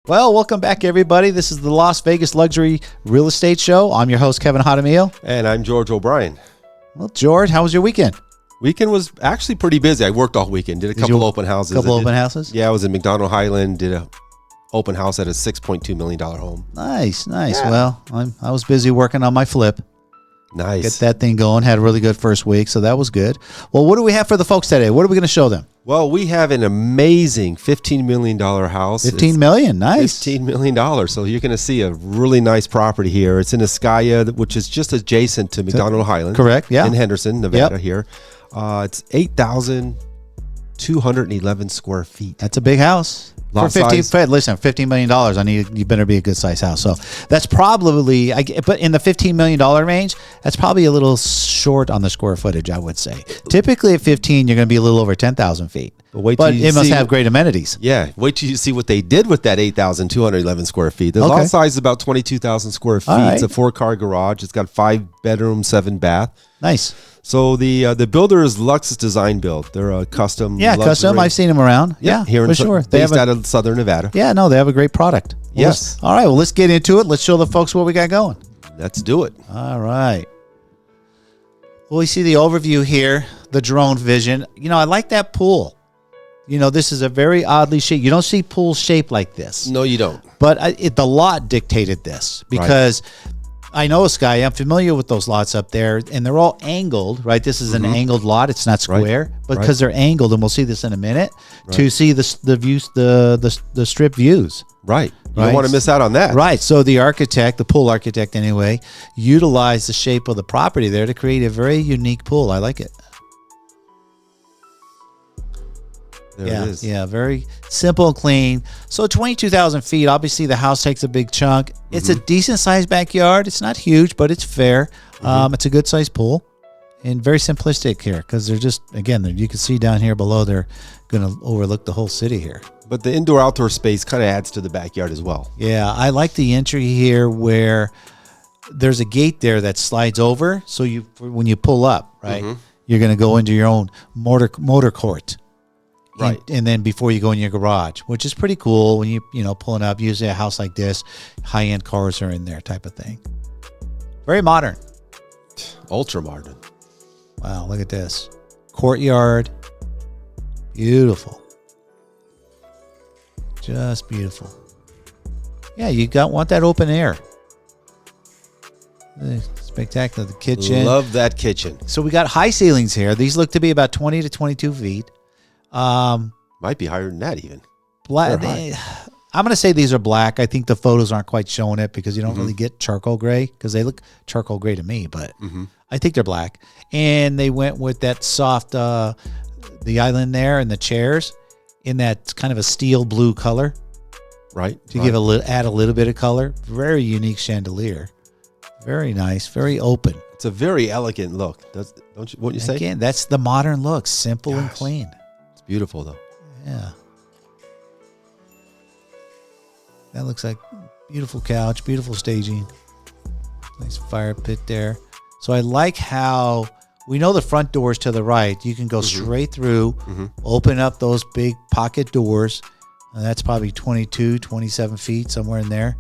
Well, welcome back, everybody. This is the Las Vegas Luxury Real Estate Show. I'm your host, Kevin Jaramillo. And I'm George O'Brien. Well, George, how was your weekend? Weekend was actually pretty busy. I worked all weekend. Did a couple open houses. Open houses? Yeah, I was in McDonald Highland. Did a open house at a $6.2 million home. Nice. Yeah. Well, I was busy working on my flip. Nice. Get that thing going. Had a really good first week, so that was good. Well, what do we have for the folks today? What are we going to show them? Well, we have an amazing $15 million house. $15 million. Nice. $15 million. So you're going to see a really nice property here. It's in Escaya, which is just adjacent to McDonald Highland. Correct, yeah. In Henderson, Nevada here. It's 8,211 square feet. That's a big house. Lot For 15, size. listen, $15 million, you better be a good size house. So that's probably, but in the $15 million range, that's probably a little short on the square footage, I would say. Typically at 15, you're going to be a little over 10,000 feet. But it must have great amenities. Yeah, wait till you see what they did with that 8,211 square feet. The lot size is about 22,000 square feet. It's a 4-car garage. It's got 5 bedrooms, 7 bath. Nice. So the builder is Luxus Design Build. They're a custom. Yeah, luxury. custom. I've seen them around. Yeah, here for sure. They based out of Southern Nevada. Yeah, no, they have a great product. Yes. All right, well, let's get into it. Let's show the folks what we got going. Let's do it. All right. Well, we see the overview here, the drone vision. You know, I like that pool. You know, this is a very oddly shaped. You don't see pools shaped like this. No, you don't. But the lot dictated this because I know Sky. I'm familiar with those lots up there, and they're all angled, right? This is an angled lot. It's not square, but because they're angled, and we'll see this in a minute, to see the views, the strip views. Right. You don't want to miss out on that. Right. So the architect, the pool architect anyway, utilized the shape of the property there to create a very unique pool. I like it. There it is. Yeah, very simple and clean. So 22,000 feet. Obviously, the house takes a big chunk. It's a decent-sized backyard. It's not huge, but it's fair. It's a good-sized pool. And very simplistic here because they're just, again, you can see down here below, they're going to overlook the whole city here. But the indoor-outdoor space kind of adds to the backyard as well. Yeah, I like the entry here where there's a gate there that slides over. So when you pull up, right, you're going to go into your own motor court. Right. And then before you go in your garage, which is pretty cool when you pulling up, usually a house like this, high-end cars are in there type of thing. Very modern. Ultra modern. Wow, look at this. Courtyard. Beautiful. Just beautiful. Yeah, you want that open air. Spectacular. The kitchen. Love that kitchen. So we got high ceilings here. These look to be about 20 to 22 feet. Might be higher than that even. Black. I'm going to say these are black. I think the photos aren't quite showing it because you don't really get charcoal gray because they look charcoal gray to me, but I think they're black. And they went with that soft, the island there and the chairs in that kind of a steel blue color. Right. To add a little bit of color. Very unique chandelier. Very nice. Very open. It's a very elegant look. Wouldn't you say? Again, that's the modern look. Simple and clean. It's beautiful though. Yeah. That looks like beautiful couch, beautiful staging. Nice fire pit there. So I like how we know the front doors to the right. You can go straight through, open up those big pocket doors. And that's probably 22, 27 feet, somewhere in there.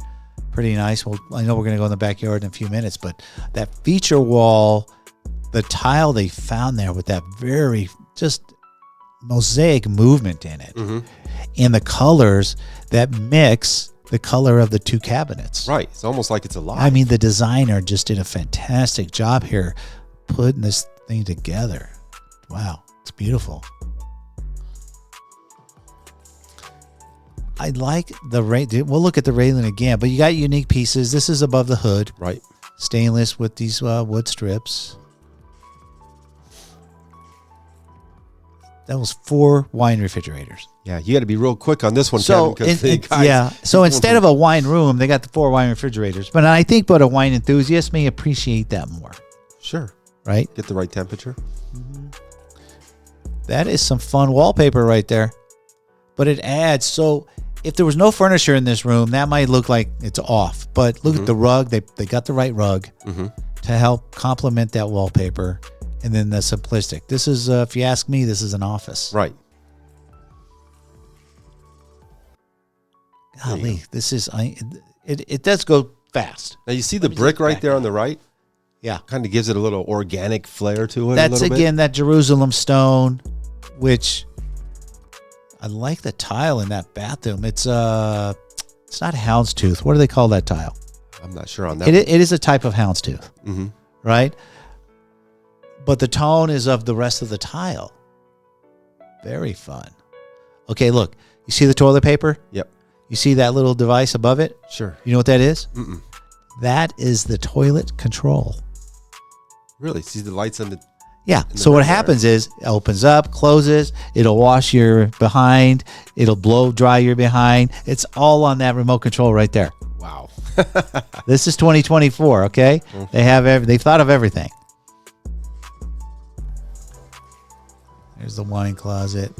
Pretty nice. Well, I know we're going to go in the backyard in a few minutes, but that feature wall, the tile they found there with that very just mosaic movement in it. And the colors that mix the color of the two cabinets. Right. It's almost like it's alive. I mean, the designer just did a fantastic job here putting this thing together. Wow. It's beautiful. I like the railing. We'll look at the railing again, but you got unique pieces. This is above the hood. Right. Stainless with these wood strips. That was 4 wine refrigerators. Yeah, you got to be real quick on this one, So Kevin. So instead of a wine room, they got the 4 wine refrigerators. But I think, a wine enthusiast may appreciate that more. Sure. Right. Get the right temperature. That is some fun wallpaper right there. But it adds. So if there was no furniture in this room, that might look like it's off. But look at the rug. They got the right rug to help complement that wallpaper. And then the simplistic. This is, if you ask me, this is an office. Right. golly, this is it does go fast. Now you see the brick right there on the right. Yeah, kind of gives it a little organic flair to it. That's again that Jerusalem stone, which I like the tile in that bathroom. It's not houndstooth. What do they call that tile? I'm not sure on that. It is a type of houndstooth, right? But the tone is of the rest of the tile. Very fun. Okay, look. You see the toilet paper? Yep. You see that little device above it? Sure. You know what that is? That is the toilet control. Really? See the lights on the... Yeah. So what happens is it opens up, closes. It'll wash your behind. It'll blow dry your behind. It's all on that remote control right there. Wow. This is 2024. Okay. They've thought of everything. There's the wine closet.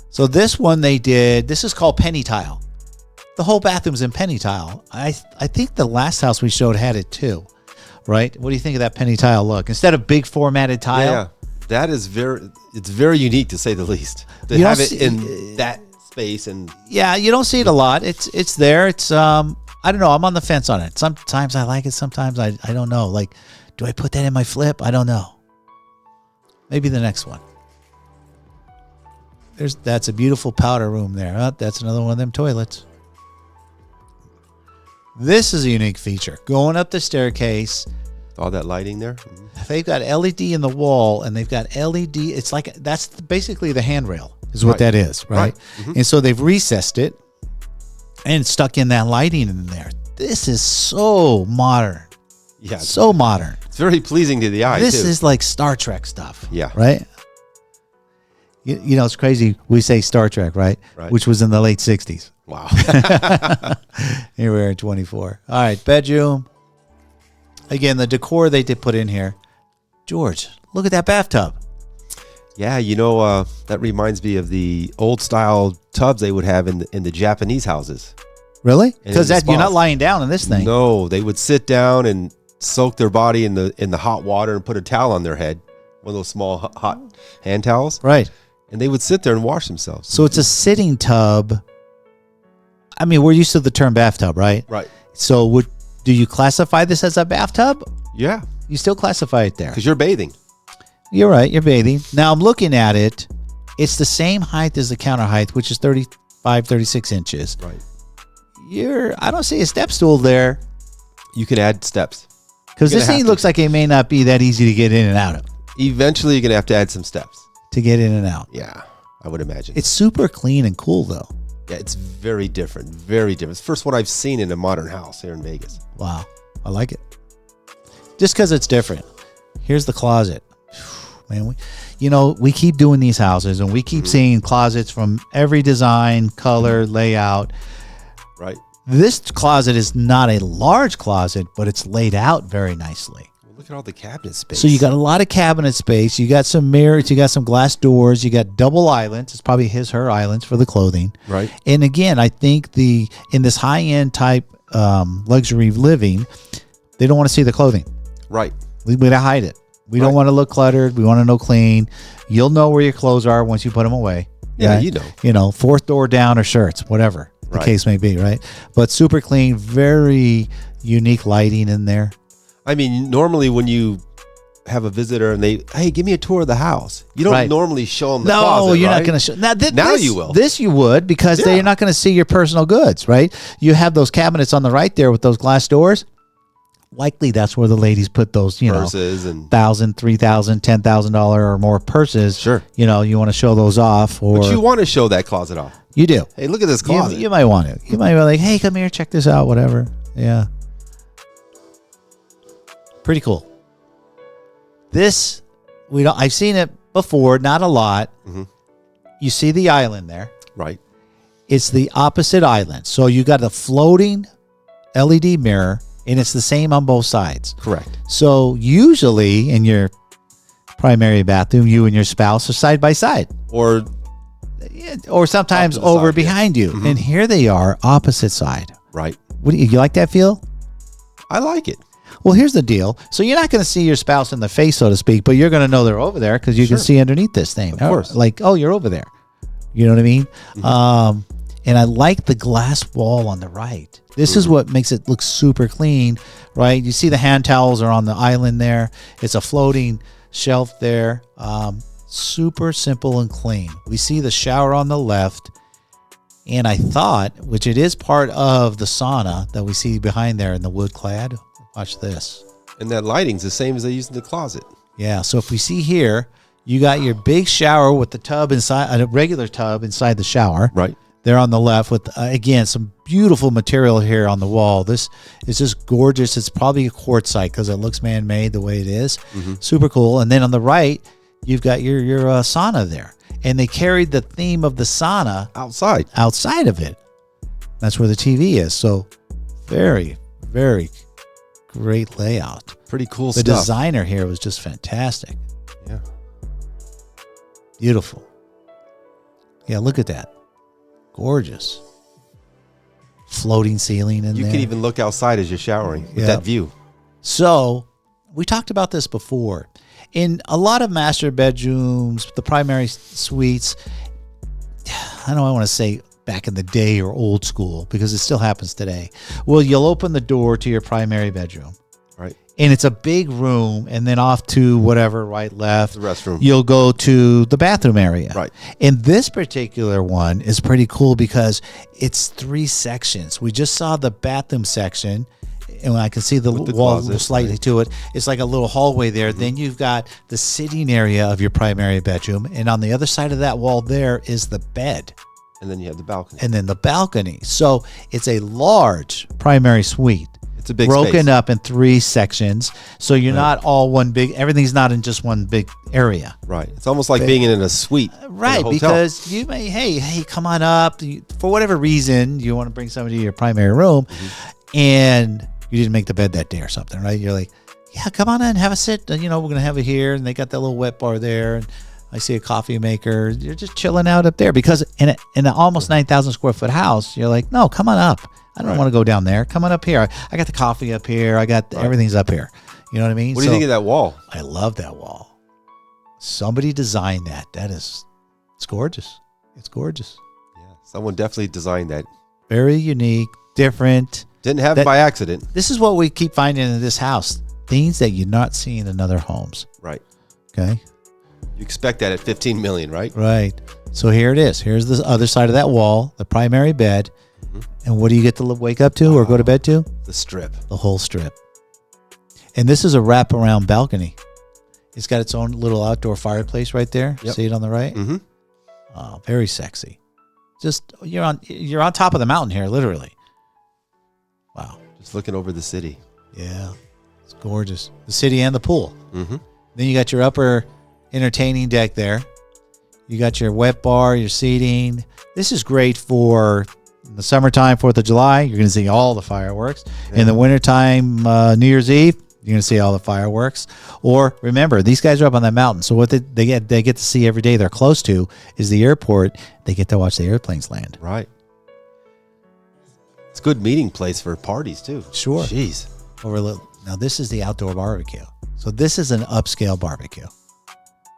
So this one they did. This is called penny tile. The whole bathroom's in penny tile. I think the last house we showed had it too. Right? What do you think of that penny tile look? Instead of big formatted tile? Yeah, that is it's very unique to say the least. To have it in that space and... Yeah, you don't see it a lot. It's there. It's, I don't know. I'm on the fence on it. Sometimes I like it. Sometimes I don't know. Like, do I put that in my flip? I don't know. Maybe the next one. That's a beautiful powder room there. Oh, that's another one of them toilets. This is a unique feature. Going up the staircase. All that lighting there. They've got LED in the wall, and they've got LED. It's like that's basically the handrail is what that is, right? And so they've recessed it and stuck in that lighting in there. This is so modern. Yeah. So modern. It's very pleasing to the eye, This is like Star Trek stuff. Yeah. Right? You know, it's crazy. We say Star Trek, right? Which was in the late 60s. Wow. Here we are in 24. All right, bedroom. Again, the decor they did put in here. George, look at that bathtub. Yeah, that reminds me of the old style tubs they would have in the Japanese houses. Really? Because you're not lying down in this thing. No, they would sit down and soak their body in the hot water and put a towel on their head, one of those small hot hand towels. Right. And they would sit there and wash themselves. So it's a sitting tub. I mean, we're used to the term bathtub, right? Right. So do you classify this as a bathtub? Yeah. You still classify it there. Because you're bathing. You're right. You're bathing. Now I'm looking at it. It's the same height as the counter height, which is 35, 36 inches. Right. I don't see a step stool there. You can add steps. Because this thing looks like it may not be that easy to get in and out of. Eventually, you're going to have to add some steps. To get in and out. Yeah, I would imagine. It's super clean and cool, though. Yeah, it's very different. Very different. It's the first one I've seen in a modern house here in Vegas. Wow. I like it. Just because it's different. Here's the closet. Man, we keep doing these houses, and we keep seeing closets from every design, color, layout. Right. This closet is not a large closet, but it's laid out very nicely. Look at all the cabinet space. So you got a lot of cabinet space. You got some mirrors. You got some glass doors. You got double islands. It's probably her islands for the clothing. Right. And again, I think in this high-end type luxury living, they don't want to see the clothing. Right. We got to hide it. We don't want to look cluttered. We want to know clean. You'll know where your clothes are once you put them away. Yeah, right? Fourth door down or shirts, whatever the case may be, right? But super clean, very unique lighting in there. I mean, normally when you have a visitor and hey, give me a tour of the house. You don't normally show them the closet, No, you're not going to show. Now you will. This you would because they're not going to see your personal goods, right? You have those cabinets on the right there with those glass doors. Likely that's where the ladies put those, purses and $1,000, $3,000, $10,000 or more purses. Sure. You want to show those off. But you want to show that closet off. You do. Hey, look at this closet. You might want to. You might be like, hey, come here, check this out, whatever. Yeah. Pretty cool. This, I've seen it before, not a lot. Mm-hmm. You see the island there. Right. It's the opposite island. So you got a floating LED mirror, and it's the same on both sides. Correct. So usually in your primary bathroom, you and your spouse are side by side. Or sometimes over behind you. Mm-hmm. And here they are, opposite side. Right. You like that feel? I like it. Well, here's the deal. So you're not going to see your spouse in the face, so to speak, but you're going to know they're over there because you can see underneath this thing. Of course. Like, oh, you're over there. You know what I mean? Mm-hmm. And I like the glass wall on the right. This is what makes it look super clean, right? You see the hand towels are on the island there. It's a floating shelf there. Super simple and clean. We see the shower on the left. And I thought, which it is part of the sauna that we see behind there in the wood clad. Watch this. And that lighting's the same as they use in the closet. Yeah. So if we see here, you got your big shower with the tub inside, a regular tub inside the shower. Right. There on the left with, again, some beautiful material here on the wall. This is just gorgeous. It's probably a quartzite because it looks man-made the way it is. Super cool. And then on the right, you've got your sauna there. And they carried the theme of the sauna outside of it. That's where the TV is. So very, very great layout. Pretty cool stuff. The designer here was just fantastic. Yeah. Beautiful. Yeah, look at that. Gorgeous. Floating ceiling in there. You can even look outside as you're showering with that view. So we talked about this before. In a lot of master bedrooms, the primary suites, I don't want to say back in the day or old school because it still happens today. Well, you'll open the door to your primary bedroom. Right. And it's a big room, and then off to whatever, right, left. The restroom. You'll go to the bathroom area. Right. And this particular one is pretty cool because it's 3 sections. We just saw the bathroom section, and I can see the wall closet, slightly to it. It's like a little hallway there. Then you've got the sitting area of your primary bedroom, and on the other side of that wall there is the bed. And then you have the balcony. And then the balcony. So it's a large primary suite. It's a big broken space. up in 3 sections. So you're not all one big, everything's not in just one big area. Right. It's almost like being in a suite. Right. In a hotel. Because you may, hey, come on up. For whatever reason, you want to bring somebody to your primary room and you didn't make the bed that day or something, right? You're like, yeah, come on in, have a sit. We're going to have it here. And they got that little wet bar there. And I see a coffee maker. You're just chilling out up there because in an almost 9,000 square foot house, you're like, no, come on up. I don't want to go down there. Come on up here. I got the coffee up here. I got everything's up here. You know what I mean? What do you think of that wall? I love that wall. Somebody designed that. It's gorgeous. It's gorgeous. Yeah, someone definitely designed that. Very unique, different. Didn't have it by accident. This is what we keep finding in this house. Things that you're not seeing in other homes. Right. Okay. You expect that at $15 million, right? Right. So here it is. Here's the other side of that wall, the primary bed. And what do you get to wake up to or go to bed to? The strip. The whole strip. And this is a wraparound balcony. It's got its own little outdoor fireplace right there. Yep. See it on the right? Mm-hmm. Oh, very sexy. Just you're on top of the mountain here, literally. Wow. Just looking over the city. Yeah. It's gorgeous. The city and the pool. Mm-hmm. Then you got your upper entertaining deck there. You got your wet bar, your seating. This is great for the summertime, 4th of July. You're going to see all the fireworks. Yeah. In the wintertime, New Year's Eve, you're going to see all the fireworks. Or remember, these guys are up on that mountain. So what they get to see every day they're close to is the airport. They get to watch the airplanes land. Right. It's a good meeting place for parties too. Sure. Jeez. Now this is the outdoor barbecue. So this is an upscale barbecue.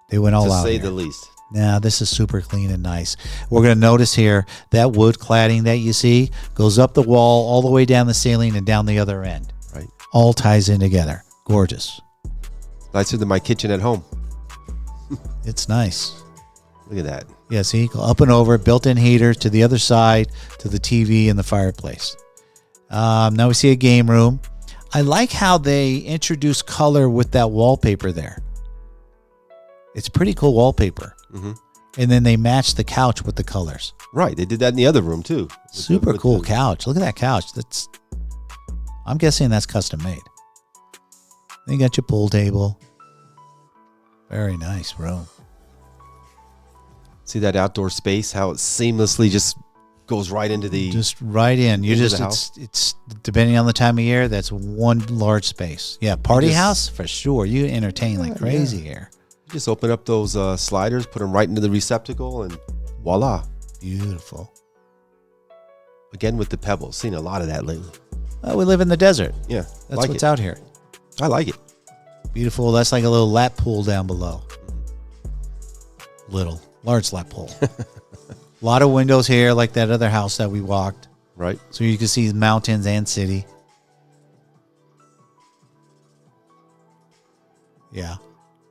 They went all out. To say here. the least. Now, this is super clean and nice. We're going to notice here that wood cladding that you see goes up the wall all the way down the ceiling and down the other end. Right. All ties in together. Gorgeous. Nicer than my kitchen at home. It's nice. Look at that. Yeah, see, go up and over, built-in heater to the other side, to the TV and the fireplace. Now we see a game room. I like how they introduce color with that wallpaper there. It's pretty cool wallpaper. Mm-hmm. And then they match the couch with the colors. Right. They did that in the other room too. Super cool couch. Look at that couch. I'm guessing that's custom made. Then you got your pool table. Very nice room. See that outdoor space? How it seamlessly just goes right into the... Just right in. It's depending on the time of year, that's one large space. Yeah, party house for sure. You entertain like crazy here. Just open up those sliders, put them right into the receptacle, and voila. Beautiful. Again with the pebbles. Seen a lot of that lately. We live in the desert. Yeah. That's what's out here. I like it. Beautiful. That's like a little lap pool down below. Large lap pool. A lot of windows here, like that other house that we walked. Right. So you can see mountains and city. Yeah.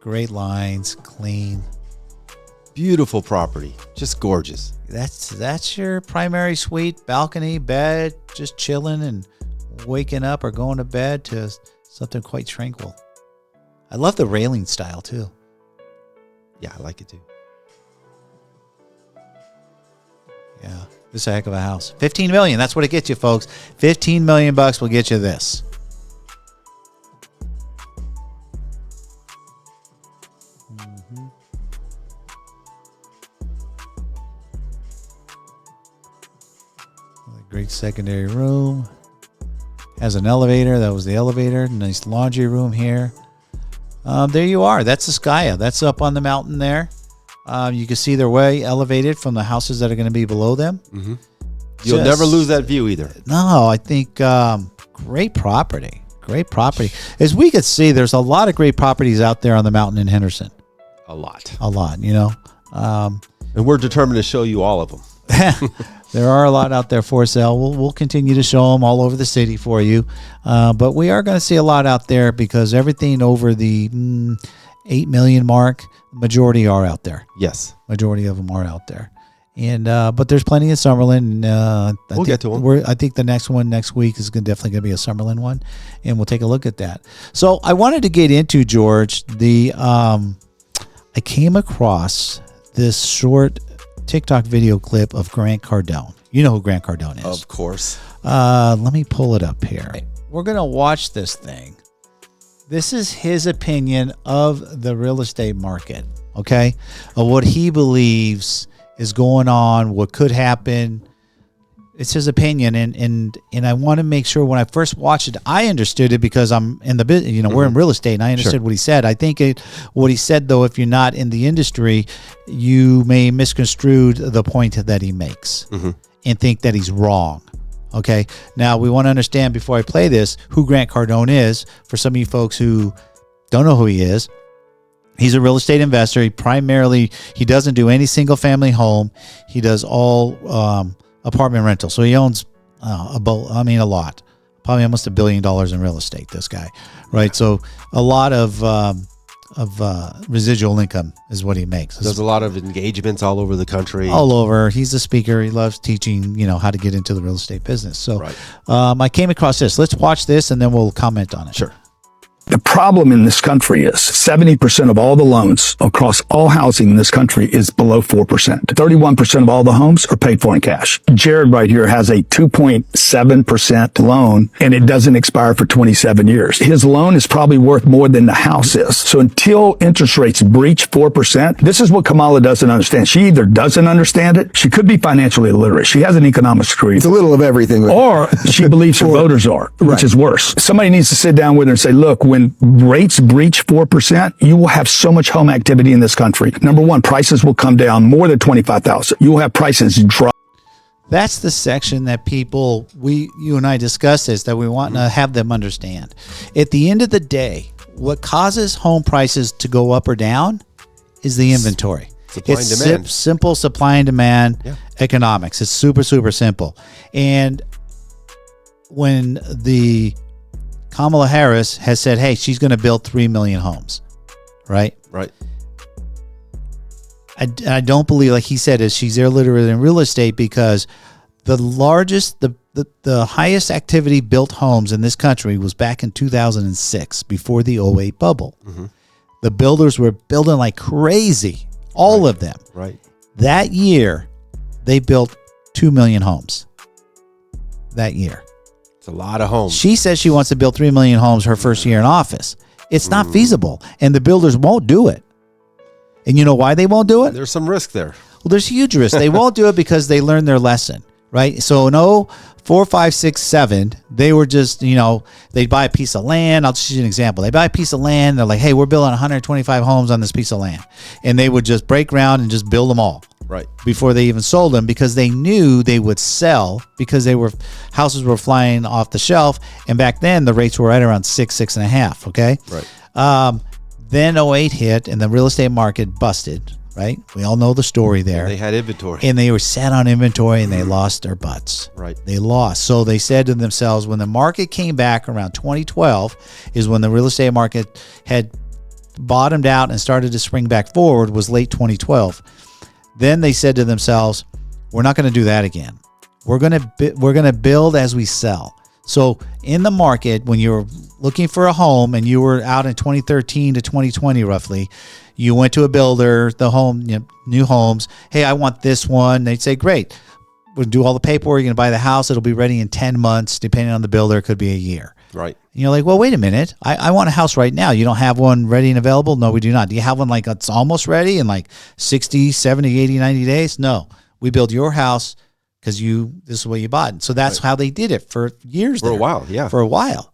Great lines, clean. Beautiful property. Just gorgeous. That's your primary suite, balcony, bed, just chilling and waking up or going to bed to something quite tranquil. I love the railing style too. Yeah, I like it too. Yeah, this is a heck of a house. $15 million. That's what it gets you, folks. $15 million will get you this. Mm-hmm. Great secondary room. Has an elevator. That was the elevator. Nice laundry room here. There you are. That's the Skya. That's up on the mountain there. You can see they're way elevated from the houses that are going to be below them. Mm-hmm. You'll never lose that view either. No, I think great property. Great property. As we could see, there's a lot of great properties out there on the mountain in Henderson. A lot, you know. And we're determined to show you all of them. There are a lot out there for sale. We'll continue to show them all over the city for you. But we are going to see a lot out there because everything over the 8 million mark, majority are out there. Yes. Majority of them are out there. And but there's plenty of Summerlin. We'll get to them. I think the next one next week is definitely going to be a Summerlin one, and we'll take a look at that. So I wanted to get into, George, I came across this short TikTok video clip of Grant Cardone. You know who Grant Cardone is. Of course. Let me pull it up here. We're going to watch this thing. This is his opinion of the real estate market, okay? Of what he believes is going on, what could happen. It's his opinion, and I want to make sure when I first watched it, I understood it because I'm in the business. You know, we're in real estate, and I understood what he said. I think what he said, though, if you're not in the industry, you may misconstrue the point that he makes and think that he's wrong. Okay. Now we want to understand before I play this who Grant Cardone is. For some of you folks who don't know who he is, he's a real estate investor. He doesn't do any single family home. He does all apartment rental. So he owns a lot, probably almost $1 billion in real estate. This guy, right? So a lot of residual income is what he makes. There's a lot of engagements all over the country. All over. He's a speaker. He loves teaching, how to get into the real estate business. So I came across this. Let's watch this and then we'll comment on it. Sure. The problem in this country is 70% of all the loans across all housing in this country is below 4%. 31% of all the homes are paid for in cash. Jared right here has a 2.7% loan and it doesn't expire for 27 years. His loan is probably worth more than the house is. So until interest rates breach 4%, this is what Kamala doesn't understand. She either doesn't understand it, she could be financially illiterate. She has an economics degree. It's a little of everything. Or she believes her voters are, which is worse. Somebody needs to sit down with her and say, look, when rates breach 4%, you will have so much home activity in this country. Number one, prices will come down more than $25,000. You will have prices drop. That's the section that you and I discussed this, that we want to have them understand. At the end of the day, what causes home prices to go up or down is the inventory. Supply and demand. Simple supply and demand economics. It's super, super simple. And when the Kamala Harris has said, hey, she's going to build 3 million homes, right? Right. I don't believe, like he said, is she's illiterate in real estate because the highest activity built homes in this country was back in 2006, before the 2008 bubble. The builders were building like crazy, all of them. Right. That year, they built 2 million homes. That year. It's a lot of homes. She says she wants to build 3 million homes her first year in office. It's not feasible, and the builders won't do it. And you know why they won't do it? There's some risk there. Well, there's huge risk. They won't do it because they learned their lesson, right? So in 4, 5, 6, 7, they were just, they'd buy a piece of land. I'll just use an example. They buy a piece of land. They're like, hey, we're building 125 homes on this piece of land. And they would just break ground and just build them all. Right. Before they even sold them, because they knew they would sell, because houses were flying off the shelf. And back then the rates were right around 6.5. Okay. Right. Then 2008 hit and the real estate market busted. right? We all know the story there. And they had inventory. And they were sat on inventory and they lost their butts. Right. They lost. So they said to themselves, when the market came back around 2012 is when the real estate market had bottomed out and started to spring back forward, was late 2012. Then they said to themselves, we're not going to do that again. We're going to build as we sell. So in the market, when you're looking for a home and you were out in 2013 to 2020 roughly, you went to a builder, the home, new homes. Hey, I want this one. They'd say, great. We'll do all the paperwork. You're going to buy the house. It'll be ready in 10 months. Depending on the builder, it could be a year. Right. And you're like, well, wait a minute. I want a house right now. You don't have one ready and available? No, we do not. Do you have one like it's almost ready in like 60, 70, 80, 90 days? No. We build your house because this is what you bought. So that's how they did it for years. For a while, yeah. For a while.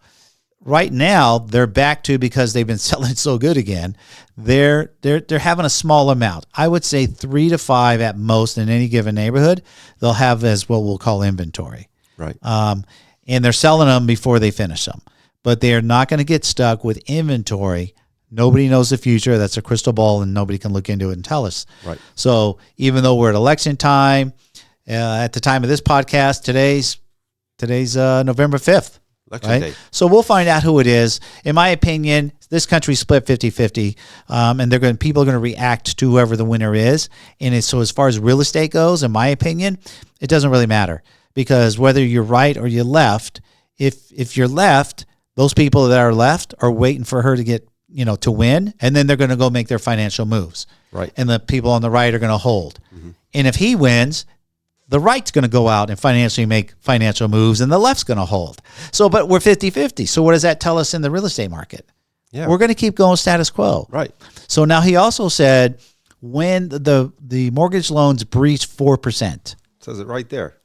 Right now, they're back to, because they've been selling so good again, they're having a small amount. I would say 3 to 5 at most in any given neighborhood. They'll have as what we'll call inventory. Right. And they're selling them before they finish them. But they're not going to get stuck with inventory. Nobody knows the future. That's a crystal ball, and nobody can look into it and tell us. Right. So even though we're at election time, at the time of this podcast, today's November 5th. Election right? day. So we'll find out who it is. In my opinion, this country's split 50-50, and people are going to react to whoever the winner is. And so as far as real estate goes, in my opinion, it doesn't really matter, because whether you're right or you're left, if you're left, those people that are left are waiting for her to get, to win, and then they're going to go make their financial moves. Right. And the people on the right are going to hold. Mm-hmm. And if he wins, the right's going to go out and financially make financial moves, and the left's going to hold. So, but we're 50-50. So what does that tell us in the real estate market? Yeah. We're going to keep going status quo. Right. So now he also said when the mortgage loans breach 4%. Says it right there.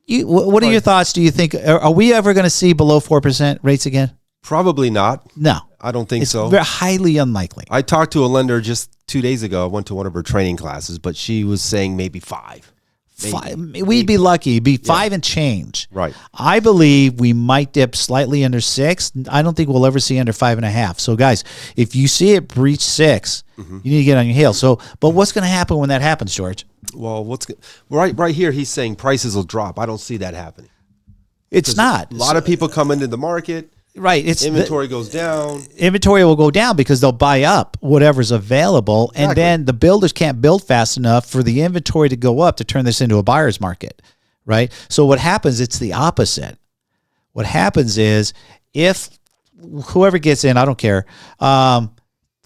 What are your thoughts? Do you think, are we ever going to see below 4% rates again? Probably not. No. I don't think so. It's very highly unlikely. I talked to a lender just 2 days ago. I went to one of her training classes, but she was saying maybe 5. We'd be lucky. It'd be 5 and change. Right. I believe we might dip slightly under 6. I don't think we'll ever see under 5.5. So guys, if you see it breach 6, you need to get on your heels. So, but what's going to happen when that happens, George? Well, right here, he's saying prices will drop. I don't see that happening. It's not. A lot of people come into the market. Right. Inventory goes down. Inventory will go down because they'll buy up whatever's available. Exactly. And then the builders can't build fast enough for the inventory to go up to turn this into a buyer's market. Right. So what happens, it's the opposite. What happens is if whoever gets in, I don't care,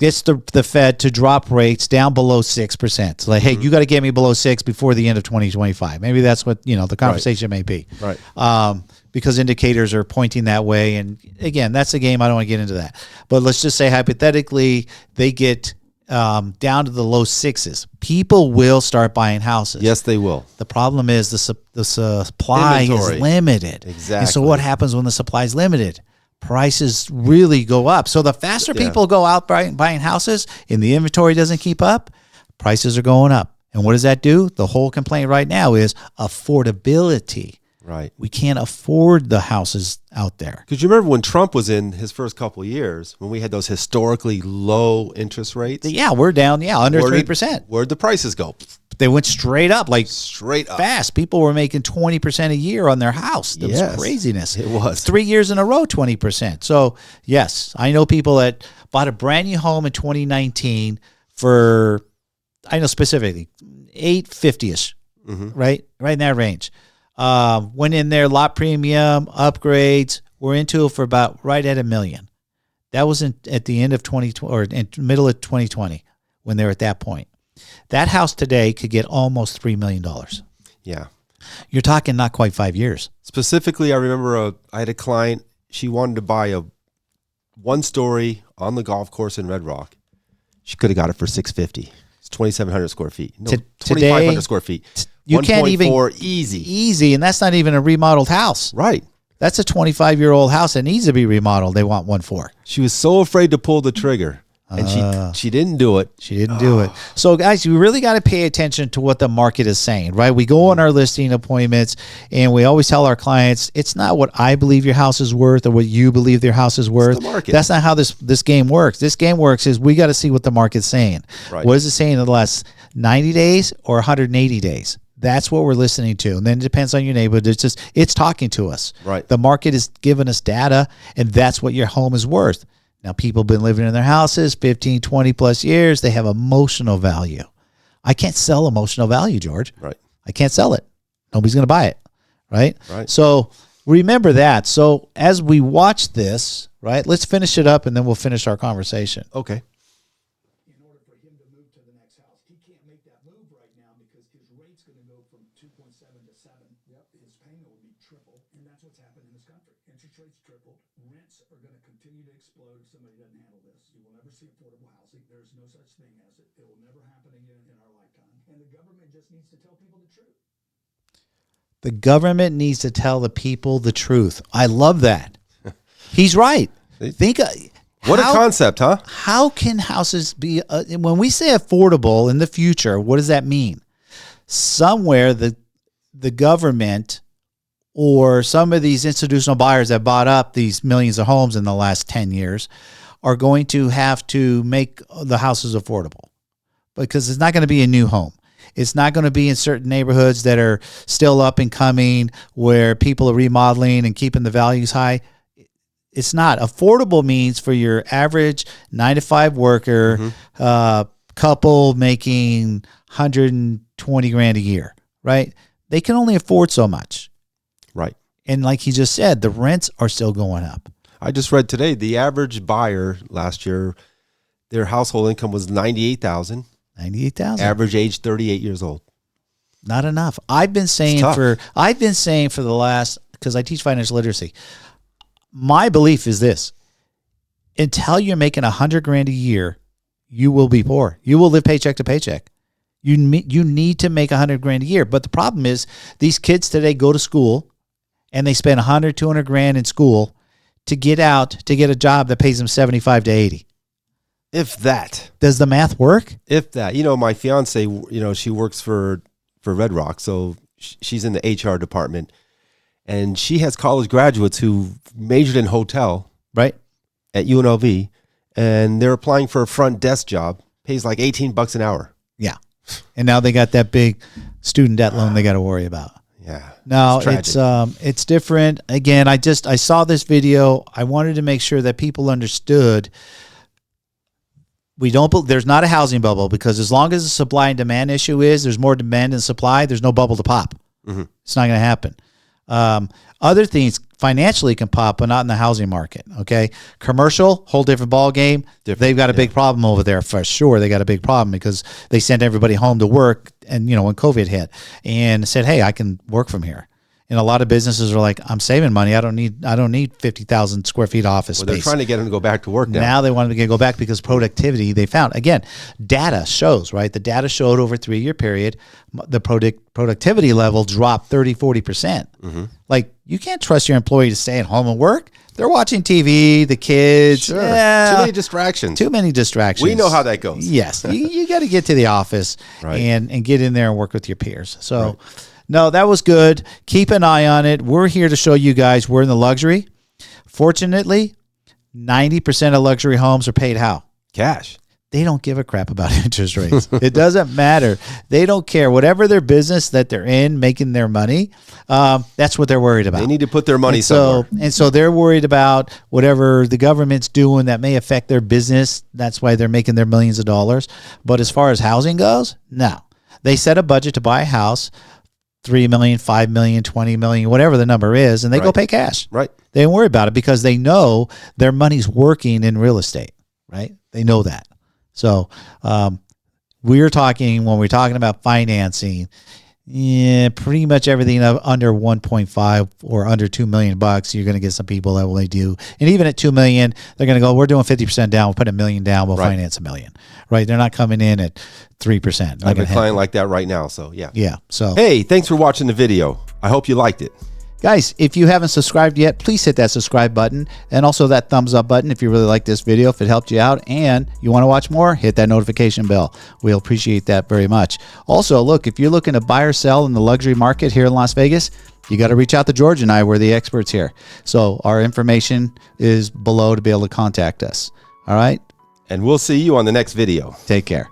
gets the Fed to drop rates down below 6%. It's like, hey, you got to get me below 6 before the end of 2025. Maybe that's what, the conversation may be. Right. Because indicators are pointing that way. And again, that's a game. I don't want to get into that. But let's just say hypothetically they get down to the low 6s. People will start buying houses. Yes, they will. The problem is the supply Inventory. Is limited. Exactly. And so what happens when the supply is limited? Prices really go up. So the faster people go out buying houses and the inventory doesn't keep up, prices are going up. And what does that do? The whole complaint right now is affordability. Right. We can't afford the houses out there. Because you remember when Trump was in his first couple of years, when we had those historically low interest rates? Yeah, we're down, under 3%. Where'd the prices go? They went straight up, straight up. Fast. People were making 20% a year on their house. That was craziness. It was. 3 years in a row, 20%. So, yes, I know people that bought a brand new home in 2019 for, I know specifically, $850-ish, right? Right in that range. Went in there, lot premium, upgrades. We're into it for about right at $1 million. That was at the end of 2020 or in middle of 2020 when they were at that point. That house today could get almost $3 million. Yeah. You're talking not quite 5 years. Specifically, I remember I had a client. She wanted to buy a 1-story on the golf course in Red Rock. She could have got it for $650. It's 2,700 square feet. No, 2,500 square feet. You can't even easy, and that's not even a remodeled house. Right. That's a 25-year-old house that needs to be remodeled. They want 1.4. She was so afraid to pull the trigger. And she didn't do it. She didn't do it. So, guys, you really got to pay attention to what the market is saying, right? We go on our listing appointments, and we always tell our clients, it's not what I believe your house is worth or what you believe your house is worth. It's the market. That's not how this game works. This game works is we got to see what the market's saying. Right. What is it saying in the last 90 days or 180 days? That's what we're listening to. And then it depends on your neighborhood. It's talking to us. Right. The market is giving us data, and that's what your home is worth. Now, people have been living in their houses 15, 20 plus years. They have emotional value. I can't sell emotional value, George. Right. I can't sell it. Nobody's going to buy it. Right? Right. So remember that. So as we watch this, right, let's finish it up and then we'll finish our conversation. Okay. In order for him to move to the next house, he can't make that move right now because his rate's going to go from 2.7 to 7. Yep. His payment will be triple, and that's what's happened in this country. Interest rates tripled. Rents are going to continue to explode if somebody doesn't handle this. You will never see affordable housing. There is no such thing as it. It will never happen again in our lifetime. And the government just needs to tell people the truth. The government needs to tell the people the truth. I love that. He's right. Think What a concept, huh? How can houses be, when we say affordable in the future, what does that mean? Somewhere the government or some of these institutional buyers that bought up these millions of homes in the last 10 years are going to have to make the houses affordable because it's not going to be a new home. It's not going to be in certain neighborhoods that are still up and coming where people are remodeling and keeping the values high. It's not. Affordable means for your average 9-to-5 worker, couple making $120,000 a year, right? They can only afford so much. Right. And like he just said, the rents are still going up. I just read today the average buyer last year, their household income was $98,000. 98,000. Average age 38 years old. Not enough. I've been saying for the last, because I teach financial literacy, my belief is this: until you're making $100,000 a year, you will be poor. You will live paycheck to paycheck. You need to make $100,000 a year. But the problem is these kids today go to school and they spend $100,000-$200,000 in school to get out to get a job that pays them $75,000 to $80,000. If that. Does the math work? If that. My fiance, she works for Red Rock, so she's in the HR department, and she has college graduates who majored in hotel, right, at UNLV, and they're applying for a front desk job. Pays like $18 an hour. Yeah, and now they got that big student debt loan they got to worry about. Yeah. No, it's different. Again, I saw this video. I wanted to make sure that people understood. There's not a housing bubble because as long as the supply and demand issue there's more demand than supply, there's no bubble to pop. Mm-hmm. It's not going to happen. Other things financially can pop, but not in the housing market. Okay. Commercial, whole different ball game. They've got a big problem over there for sure. They got a big problem because they sent everybody home to work and, when COVID hit and said, hey, I can work from here. And a lot of businesses are like, I'm saving money. I don't need 50,000 square feet office space. They're trying to get them to go back to work now. Now they want them to go back because productivity they found. Again, data shows, right? The data showed over a 3-year period, the productivity level dropped 30, 40%. Mm-hmm. Like, you can't trust your employee to stay at home and work. They're watching TV, the kids. Sure. Too many distractions. Too many distractions. We know how that goes. Yes. you got to get to the office right. and get in there and work with your peers. So, right. No, that was good. Keep an eye on it. We're here to show you guys we're in the luxury. Fortunately, 90% of luxury homes are paid how? Cash. They don't give a crap about interest rates. It doesn't matter. They don't care. Whatever their business that they're in, making their money, that's what they're worried about. They need to put their money somewhere. And so they're worried about whatever the government's doing that may affect their business. That's why they're making their millions of dollars. But as far as housing goes, no. They set a budget to buy a house, $3 million, $5 million, $20 million, whatever the number is, and they go pay cash. Right. They don't worry about it because they know their money's working in real estate, right? They know that. So when we're talking about financing, pretty much everything under 1.5 or under $2 million, you're going to get some people that will do. And even at $2 million, they're going to go, we're doing 50% down. We'll put $1 million down. We'll finance $1 million, right? They're not coming in at 3%. I have a client like that right now. So yeah. Yeah. So, hey, thanks for watching the video. I hope you liked it. Guys, if you haven't subscribed yet, please hit that subscribe button and also that thumbs up button if you really like this video, if it helped you out and you want to watch more, hit that notification bell. We'll appreciate that very much. Also, look, if you're looking to buy or sell in the luxury market here in Las Vegas, you got to reach out to George and I. We're the experts here. So our information is below to be able to contact us. All right? And we'll see you on the next video. Take care.